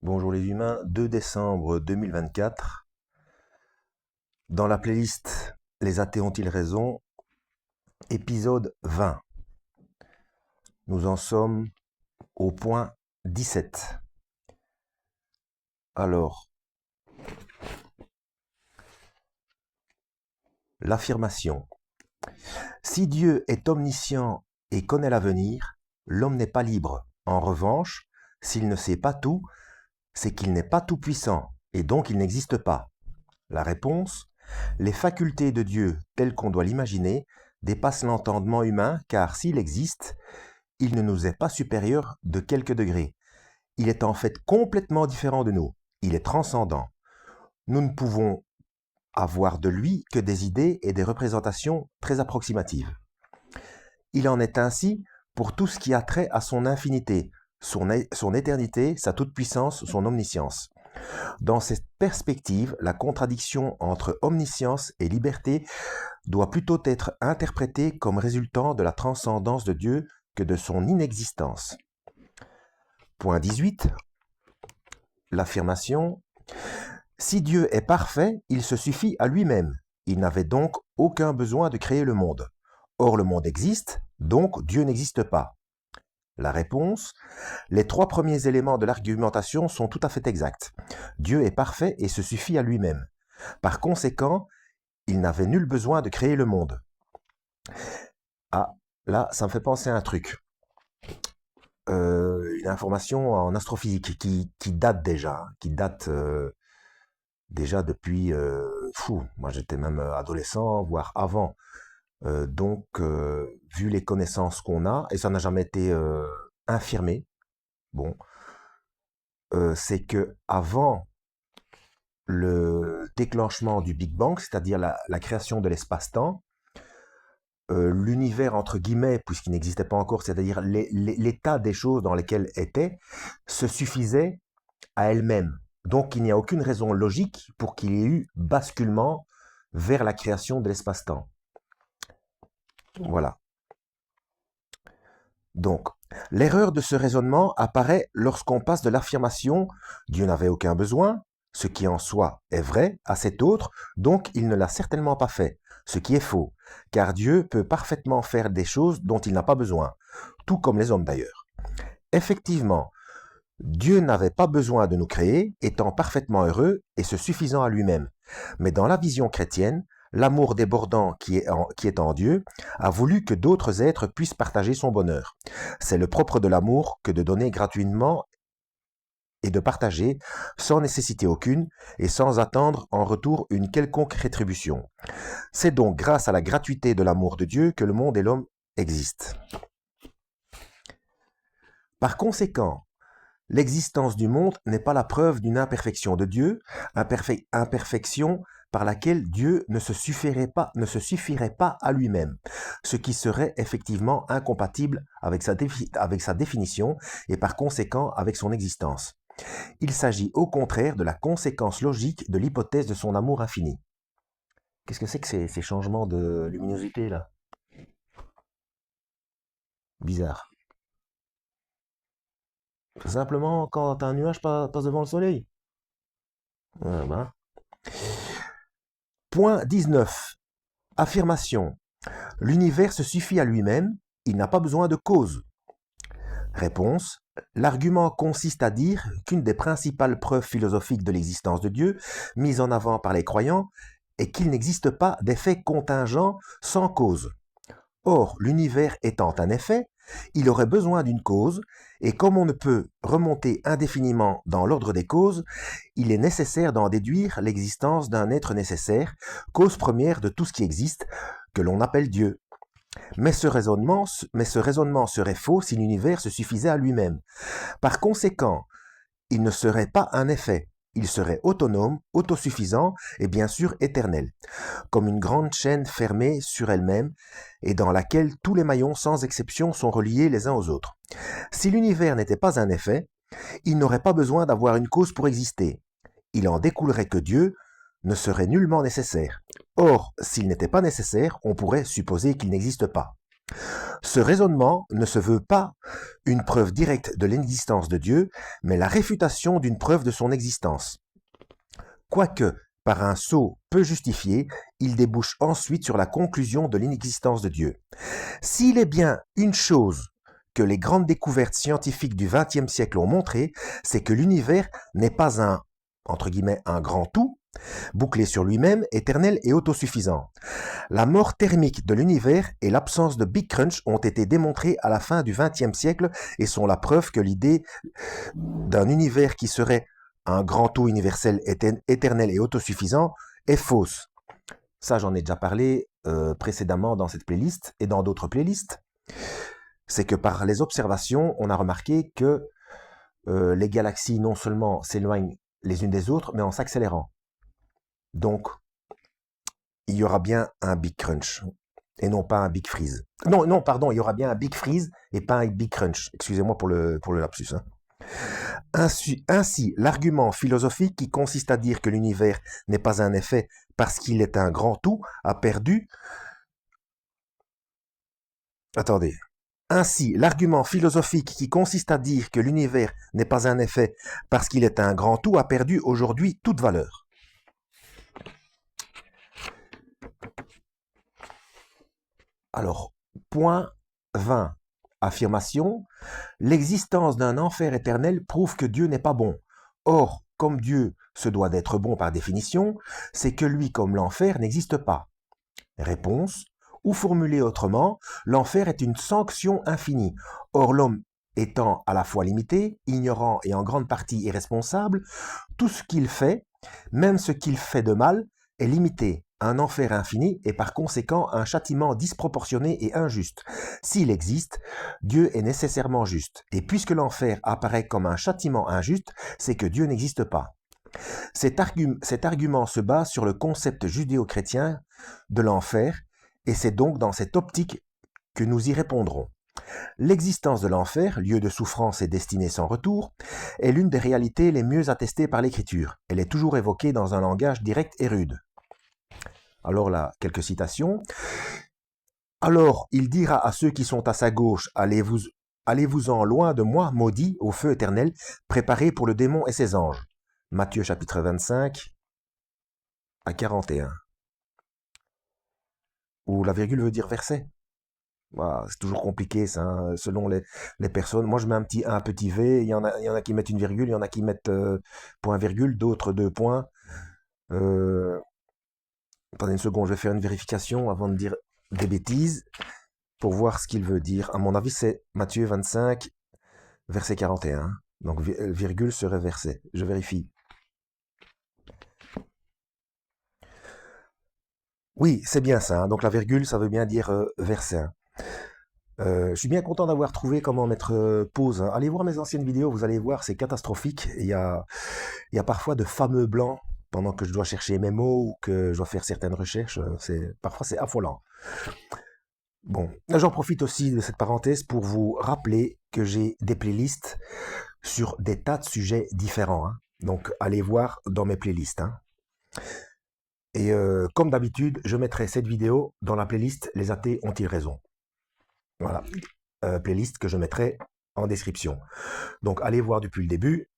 Bonjour les humains, 2 décembre 2024. Dans la playlist Les athées ont-ils raison, épisode 20. Nous en sommes au point 17. Alors, l'affirmation. Si Dieu est omniscient et connaît l'avenir, l'homme n'est pas libre. En revanche, s'il ne sait pas tout, c'est qu'il n'est pas tout-puissant et donc il n'existe pas. La réponse. Les facultés de Dieu, telles qu'on doit l'imaginer, dépassent l'entendement humain, car s'il existe, il ne nous est pas supérieur de quelques degrés. Il est en fait complètement différent de nous. Il est transcendant. Nous ne pouvons avoir de lui que des idées et des représentations très approximatives. Il en est ainsi pour tout ce qui a trait à son infinité, son éternité, sa toute-puissance, son omniscience. Dans cette perspective, la contradiction entre omniscience et liberté doit plutôt être interprétée comme résultant de la transcendance de Dieu que de son inexistence. Point 18. L'affirmation. Si Dieu est parfait, il se suffit à lui-même. Il n'avait donc aucun besoin de créer le monde. Or le monde existe, donc Dieu n'existe pas. La réponse. Les 3 premiers éléments de l'argumentation sont tout à fait exacts. Dieu est parfait et se suffit à lui-même. Par conséquent, il n'avait nul besoin de créer le monde. Ah, là, ça me fait penser à un truc. Une information en astrophysique qui date déjà depuis, moi j'étais même adolescent, voire avant. Donc, vu les connaissances qu'on a, et ça n'a jamais été infirmé, bon, c'est que avant le déclenchement du Big Bang, c'est-à-dire la création de l'espace-temps, l'univers entre guillemets, puisqu'il n'existait pas encore, c'est-à-dire l'état des choses dans lesquelles était, se suffisait à elle-même. Donc il n'y a aucune raison logique pour qu'il y ait eu basculement vers la création de l'espace-temps. Voilà. Donc, l'erreur de ce raisonnement apparaît lorsqu'on passe de l'affirmation « Dieu n'avait aucun besoin », ce qui en soi est vrai, à cet autre, donc il ne l'a certainement pas fait, ce qui est faux, car Dieu peut parfaitement faire des choses dont il n'a pas besoin, tout comme les hommes d'ailleurs. Effectivement, Dieu n'avait pas besoin de nous créer, étant parfaitement heureux et se suffisant à lui-même. Mais dans la vision chrétienne, l'amour débordant qui est en Dieu a voulu que d'autres êtres puissent partager son bonheur. C'est le propre de l'amour que de donner gratuitement et de partager sans nécessité aucune et sans attendre en retour une quelconque rétribution. C'est donc grâce à la gratuité de l'amour de Dieu que le monde et l'homme existent. Par conséquent, l'existence du monde n'est pas la preuve d'une imperfection de Dieu, imperfection par laquelle Dieu ne se suffirait pas à lui-même, ce qui serait effectivement incompatible avec sa définition et par conséquent avec son existence. Il s'agit au contraire de la conséquence logique de l'hypothèse de son amour infini. Qu'est-ce que c'est que ces changements de luminosité là? Bizarre. Simplement quand un nuage passe devant le soleil. Ben. Point 19. Affirmation. L'univers se suffit à lui-même, il n'a pas besoin de cause. Réponse. L'argument consiste à dire qu'une des principales preuves philosophiques de l'existence de Dieu, mise en avant par les croyants, est qu'il n'existe pas d'effet contingent sans cause. Or, l'univers étant un effet, il aurait besoin d'une cause, et comme on ne peut remonter indéfiniment dans l'ordre des causes, il est nécessaire d'en déduire l'existence d'un être nécessaire, cause première de tout ce qui existe, que l'on appelle Dieu. Mais ce raisonnement serait faux si l'univers se suffisait à lui-même. Par conséquent, il ne serait pas un effet, il serait autonome, autosuffisant et bien sûr éternel, comme une grande chaîne fermée sur elle-même et dans laquelle tous les maillons sans exception sont reliés les uns aux autres. Si l'univers n'était pas un effet, il n'aurait pas besoin d'avoir une cause pour exister. Il en découlerait que Dieu ne serait nullement nécessaire. Or, s'il n'était pas nécessaire, on pourrait supposer qu'il n'existe pas. Ce raisonnement ne se veut pas une preuve directe de l'existence de Dieu, mais la réfutation d'une preuve de son existence. Quoique, par un saut peu justifié, il débouche ensuite sur la conclusion de l'inexistence de Dieu. S'il est bien une chose que les grandes découvertes scientifiques du XXe siècle ont montré, c'est que l'univers n'est pas un, entre guillemets, un grand tout, bouclé sur lui-même, éternel et autosuffisant. La mort thermique de l'univers et l'absence de Big Crunch ont été démontrées à la fin du XXe siècle et sont la preuve que l'idée d'un univers qui serait un grand tout universel éternel et autosuffisant est fausse. Ça, j'en ai déjà parlé précédemment dans cette playlist et dans d'autres playlists. C'est que par les observations, on a remarqué que les galaxies non seulement s'éloignent les unes des autres, mais en s'accélérant. Donc, il y aura bien un Big Crunch et non pas un Big Freeze. Non, pardon, il y aura bien un Big Freeze et pas un Big Crunch. Excusez-moi pour le lapsus. Hein. Ainsi, l'argument philosophique qui consiste à dire que l'univers n'est pas un effet parce qu'il est un grand tout a perdu... Attendez. Ainsi, l'argument philosophique qui consiste à dire que l'univers n'est pas un effet parce qu'il est un grand tout a perdu aujourd'hui toute valeur. Alors, point 20. Affirmation. L'existence d'un enfer éternel prouve que Dieu n'est pas bon. Or, comme Dieu se doit d'être bon par définition, c'est que lui comme l'enfer n'existe pas. Réponse. Ou formulé autrement, l'enfer est une sanction infinie. Or, l'homme étant à la fois limité, ignorant et en grande partie irresponsable, tout ce qu'il fait, même ce qu'il fait de mal, est limité. Un enfer infini est par conséquent un châtiment disproportionné et injuste. S'il existe, Dieu est nécessairement juste. Et puisque l'enfer apparaît comme un châtiment injuste, c'est que Dieu n'existe pas. Cet argument se base sur le concept judéo-chrétien de l'enfer, et c'est donc dans cette optique que nous y répondrons. L'existence de l'enfer, lieu de souffrance et destinée sans retour, est l'une des réalités les mieux attestées par l'Écriture. Elle est toujours évoquée dans un langage direct et rude. Alors là, quelques citations. Alors il dira à ceux qui sont à sa gauche, allez-vous-en loin de moi, maudits, au feu éternel, préparé pour le démon et ses anges. Matthieu chapitre 25 à 41. Ou la virgule veut dire verset. Voilà, c'est toujours compliqué ça, hein, selon les personnes. Moi je mets un petit V, il y en a qui mettent une virgule, il y en a qui mettent point virgule, d'autres deux points. Attendez une seconde, je vais faire une vérification avant de dire des bêtises pour voir ce qu'il veut dire. À mon avis, c'est Matthieu 25, verset 41. Donc, virgule serait verset. Je vérifie. Oui, c'est bien ça. Hein. Donc, la virgule, ça veut bien dire verset. Je suis bien content d'avoir trouvé comment mettre pause. Hein. Allez voir mes anciennes vidéos, vous allez voir, c'est catastrophique. Il y a parfois de fameux blancs pendant que je dois chercher mes mots ou que je dois faire certaines recherches. Parfois, c'est affolant. Bon, j'en profite aussi de cette parenthèse pour vous rappeler que j'ai des playlists sur des tas de sujets différents. Hein. Donc, allez voir dans mes playlists. Hein. Et comme d'habitude, je mettrai cette vidéo dans la playlist « Les athées ont-ils raison ?» Voilà, playlist que je mettrai en description. Donc, allez voir depuis le début.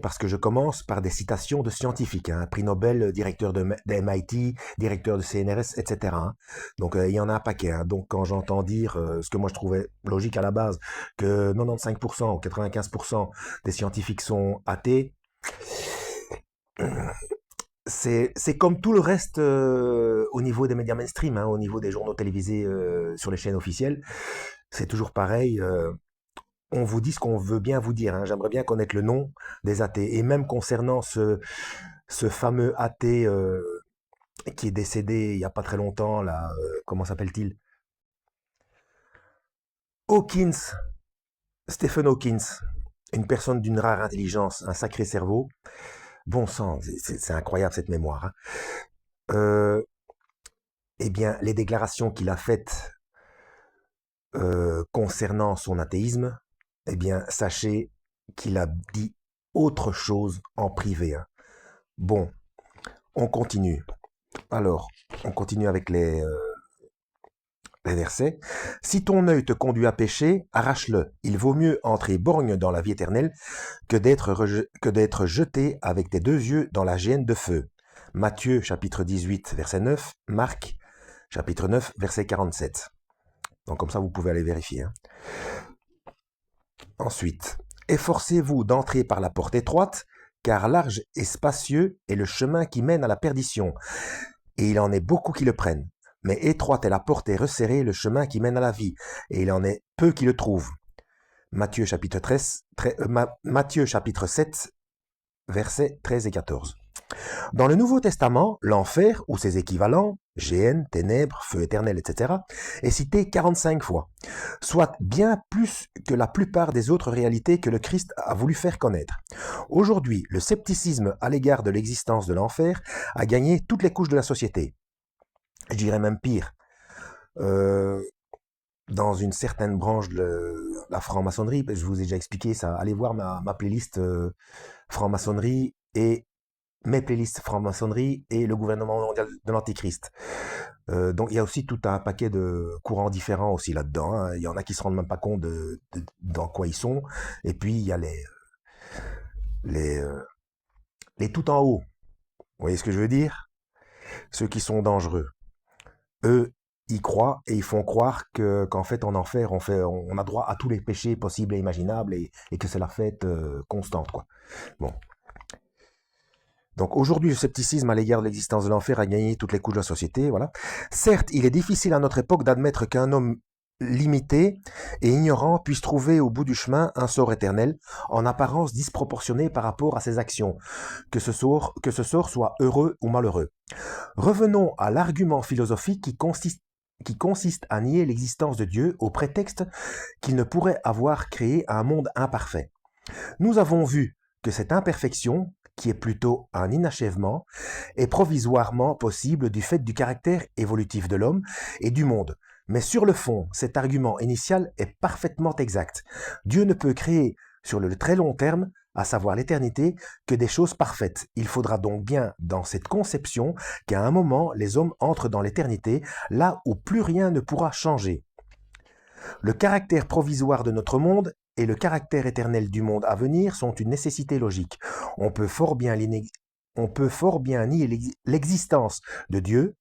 Parce que je commence par des citations de scientifiques, hein, prix Nobel, directeur de MIT, directeur de CNRS, etc. Hein. Donc il y en a un paquet. Hein. Donc quand j'entends dire ce que moi je trouvais logique à la base, que 95% ou 95% des scientifiques sont athées, c'est comme tout le reste au niveau des médias mainstream, hein, au niveau des journaux télévisés sur les chaînes officielles. C'est toujours pareil. On vous dit ce qu'on veut bien vous dire. Hein. J'aimerais bien connaître le nom des athées. Et même concernant ce fameux athée qui est décédé il n'y a pas très longtemps, là, comment s'appelle-t-il? Hawkins, Stephen Hawkins, une personne d'une rare intelligence, un sacré cerveau. Bon sang, c'est incroyable cette mémoire. Hein. Eh bien, les déclarations qu'il a faites concernant son athéisme, eh bien, sachez qu'il a dit autre chose en privé. Hein. Bon, on continue. Alors, on continue avec les versets. Si ton œil te conduit à pécher, arrache-le. Il vaut mieux entrer borgne dans la vie éternelle que d'être jeté avec tes deux yeux dans la géhenne de feu. Matthieu chapitre 18 verset 9, Marc chapitre 9 verset 47. Donc comme ça vous pouvez aller vérifier. Hein. Ensuite, efforcez-vous d'entrer par la porte étroite, car large et spacieux est le chemin qui mène à la perdition, et il en est beaucoup qui le prennent. Mais étroite est la porte et resserré le chemin qui mène à la vie, et il en est peu qui le trouvent. Matthieu chapitre 7, versets 13 et 14. Dans le Nouveau Testament, l'enfer, ou ses équivalents, géhenne, ténèbres, feu éternel, etc., est cité 45 fois, soit bien plus que la plupart des autres réalités que le Christ a voulu faire connaître. Aujourd'hui, le scepticisme à l'égard de l'existence de l'enfer a gagné toutes les couches de la société. Je dirais même pire. Dans une certaine branche de la franc-maçonnerie, je vous ai déjà expliqué ça, allez voir ma playlist franc-maçonnerie et mes playlists franc-maçonnerie et le gouvernement mondial de l'Antichrist. Donc il y a aussi tout un paquet de courants différents aussi là-dedans. Hein. Il y en a qui se rendent même pas compte dans quoi ils sont. Et puis il y a les tout en haut. Vous voyez ce que je veux dire? Ceux qui sont dangereux. Eux, ils croient et ils font croire qu'en fait en enfer on a droit à tous les péchés possibles et imaginables et que c'est la fête constante quoi. Bon. Donc aujourd'hui, le scepticisme à l'égard de l'existence de l'enfer a gagné toutes les couches de la société. Voilà. Certes, il est difficile à notre époque d'admettre qu'un homme limité et ignorant puisse trouver au bout du chemin un sort éternel, en apparence disproportionné par rapport à ses actions, que ce sort soit heureux ou malheureux. Revenons à l'argument philosophique qui consiste à nier l'existence de Dieu au prétexte qu'il ne pourrait avoir créé un monde imparfait. Nous avons vu que cette imperfection, qui est plutôt un inachèvement, est provisoirement possible du fait du caractère évolutif de l'homme et du monde. Mais sur le fond, cet argument initial est parfaitement exact. Dieu ne peut créer sur le très long terme, à savoir l'éternité, que des choses parfaites. Il faudra donc bien, dans cette conception, qu'à un moment, les hommes entrent dans l'éternité, là où plus rien ne pourra changer. Le caractère provisoire de notre monde et le caractère éternel du monde à venir sont une nécessité logique. On peut fort bien nier l'existence de Dieu,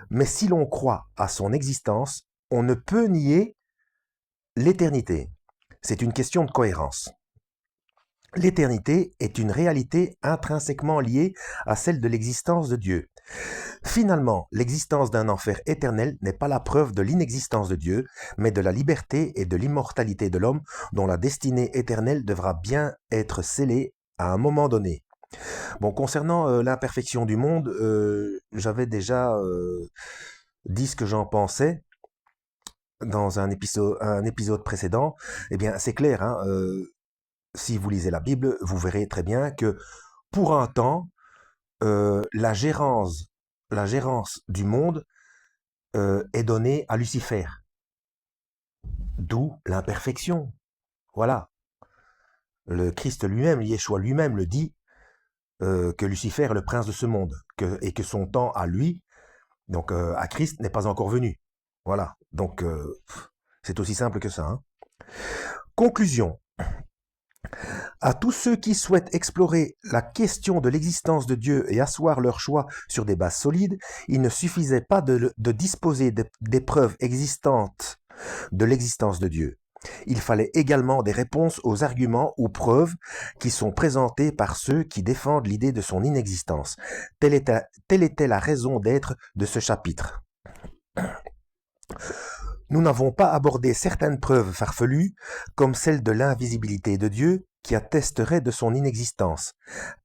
mais si l'on croit à son existence, on ne peut nier l'éternité. C'est une question de cohérence. L'éternité est une réalité intrinsèquement liée à celle de l'existence de Dieu. Finalement, l'existence d'un enfer éternel n'est pas la preuve de l'inexistence de Dieu, mais de la liberté et de l'immortalité de l'homme dont la destinée éternelle devra bien être scellée à un moment donné. Bon, concernant l'imperfection du monde, j'avais déjà dit ce que j'en pensais dans un épisode précédent. Eh bien, c'est clair, hein, si vous lisez la Bible, vous verrez très bien que pour un temps, la gérance du monde est donnée à Lucifer. D'où l'imperfection. Voilà. Le Christ lui-même, Yeshua lui-même le dit, que Lucifer est le prince de ce monde, et que son temps à lui, donc à Christ, n'est pas encore venu. Voilà. Donc, c'est aussi simple que ça. Hein. Conclusion. À tous ceux qui souhaitent explorer la question de l'existence de Dieu et asseoir leur choix sur des bases solides, il ne suffisait pas de disposer des preuves existantes de l'existence de Dieu. Il fallait également des réponses aux arguments ou preuves qui sont présentés par ceux qui défendent l'idée de son inexistence. Telle était la raison d'être de ce chapitre. Nous n'avons pas abordé certaines preuves farfelues, comme celle de l'invisibilité de Dieu, qui attesterait de son inexistence.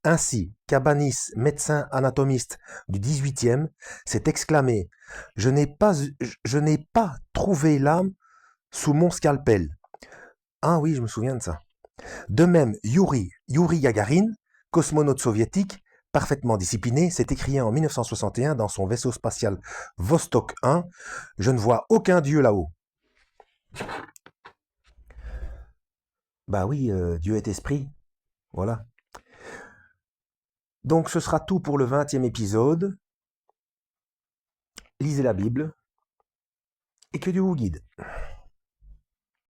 Ainsi, Cabanis, médecin anatomiste du XVIIIe, s'est exclamé « Je n'ai pas trouvé l'âme sous mon scalpel. » Ah oui, je me souviens de ça. De même, Yuri Gagarin, cosmonaute soviétique, parfaitement discipliné, s'est écrié en 1961 dans son vaisseau spatial Vostok 1 « Je ne vois aucun dieu là-haut. » Bah oui, Dieu est esprit. Voilà. Donc ce sera tout pour le 20e épisode. Lisez la Bible. et que Dieu vous guide.